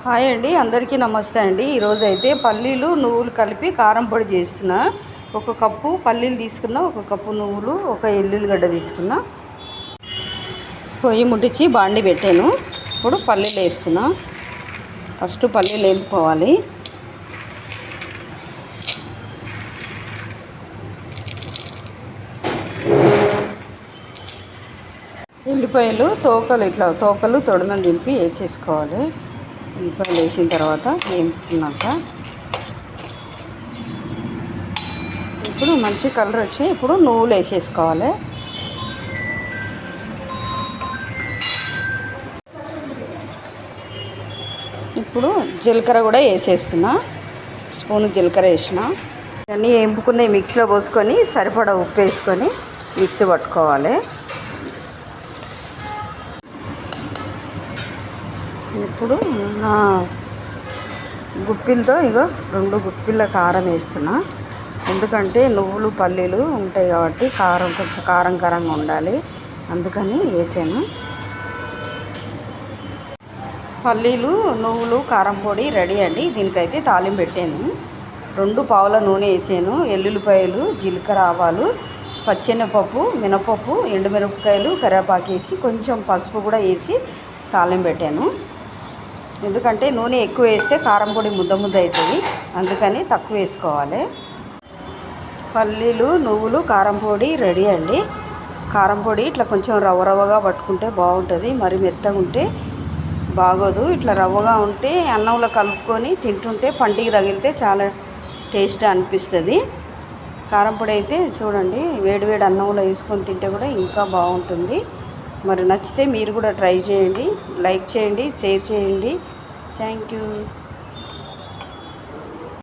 Hi అండి, అందరికీ నమస్తే అండి. ఈరోజు అయితే పల్లీలు నువ్వులు కలిపి కారం పొడి చేస్తున్నా. ఒక కప్పు పల్లీలు తీసుకున్నా, ఒక కప్పు నువ్వులు, ఒక ఎల్లుల్లిగడ్డ తీసుకున్నా. పొయ్యి ముట్టించి బాండి పెట్టాను. ఇప్పుడు పల్లీలు వేస్తున్నా. ఫస్ట్ పల్లీలు వేపుకోవాలి. ఉల్లిపాయలు తోకలు తొడమని దింపి వేసేసుకోవాలి. ఉల్లిపాయలు వేసిన తర్వాత వేపుకున్నాక ఇప్పుడు మంచి కలర్ వచ్చి ఇప్పుడు నువ్వులు వేసేసుకోవాలి. ఇప్పుడు జీలకర్ర కూడా వేసేస్తున్నా. స్పూన్ జీలకర్ర వేసిన అన్నీ వేపుకుని మిక్సీలో పోసుకొని సరిపడా ఉప్పు వేసుకొని మిక్సీ పట్టుకోవాలి. ఇప్పుడు గుప్పిలతో 2 గుప్పిళ్ళ కారం వేస్తున్నా. ఎందుకంటే నువ్వులు పల్లీలు ఉంటాయి కాబట్టి కొంచెం కారంగా ఉండాలి, అందుకని వేసాను. పల్లీలు నువ్వులు కారం పొడి రెడీ అండి. దీనికైతే తాలింపు పెట్టాను. 2 పావుల నూనె వేసాను. ఎల్లుల్లిపాయలు, జీలకర్ర, ఆవాలు, పచ్చెనపప్పు, మినపప్పు, ఎండుమిరపకాయలు, కరివేపాకు వేసి కొంచెం పసుపు కూడా వేసి తాలింపు పెట్టాను. ఎందుకంటే నూనె ఎక్కువ వేస్తే కారం పొడి ముద్ద అవుతుంది, అందుకని తక్కువ వేసుకోవాలి. పల్లీలు నువ్వులు కారం పొడి రెడీ అండి. కారం పొడి ఇట్లా కొంచెం రవ్వగా పట్టుకుంటే బాగుంటుంది, మరి మెత్తగా ఉంటే బాగోదు. ఇట్లా రవ్వగా ఉంటే అన్నంలో కలుపుకొని తింటుంటే పంటికి తగిలితే చాలా టేస్ట్గా అనిపిస్తుంది. కారం పొడి అయితే చూడండి, వేడివేడి అన్నంలో వేసుకొని తింటే కూడా ఇంకా బాగుంటుంది. మరి నచ్చితే మీరు కూడా ట్రై చేయండి, లైక్ చేయండి, షేర్ చేయండి. Thank you.